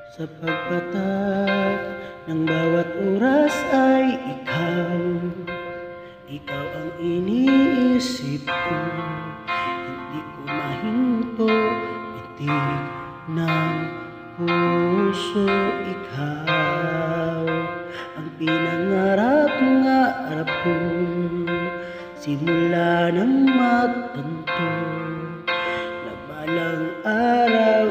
Sa pagpatak ng bawat oras ay ikaw. Ikaw ang iniisip ko, hindi ko mahinto, itig ng puso. Ikaw ang pinangarap-ngarap ko, simula ng matanto na balang araw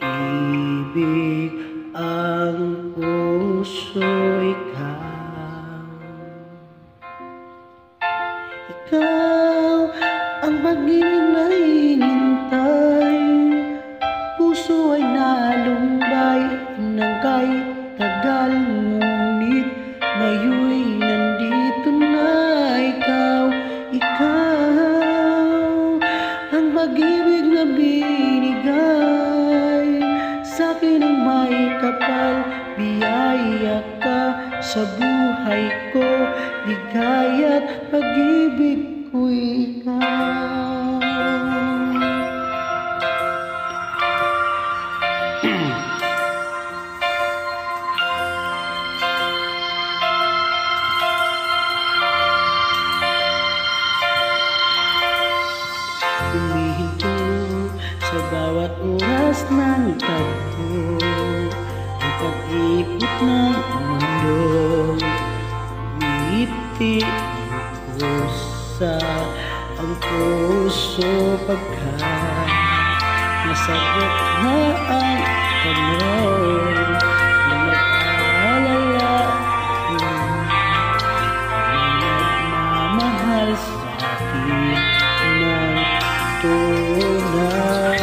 iibig ang puso. Ikaw ang pag-ibig na hinintay, puso ay nalumbay ng kahit tagal, ngunit ngayon'y nandito na ikaw. Ikaw ang pag-ibig na binigay sa'kin ng may kapal, biyaya ka sa buhay ko, ligaya't pag-ibig ko'y ikaw. Humihinto sa bawat oras ng tagpo, ang pag-ikot ng mundo, ngiti ko sa ang puso pagkat nasabot na ang panahon na nag-aalala kung nagmamahal sa'kin ng tunay.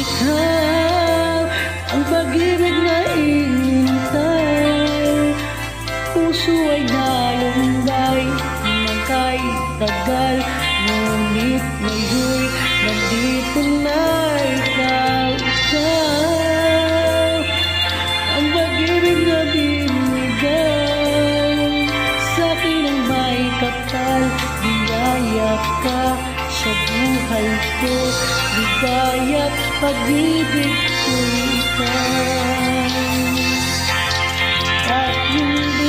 Ikaw ang pag-ibig na inintay, puso ay nalumbay ng kahit tagal, ngunit ngayon'y nandito na ikaw. Ikaw ang pag-ibig na binigay sa'kin ng may kapal, biyaya ka sa buhay ko, ligaya't pag-ibig ko'y ikaw. At hindi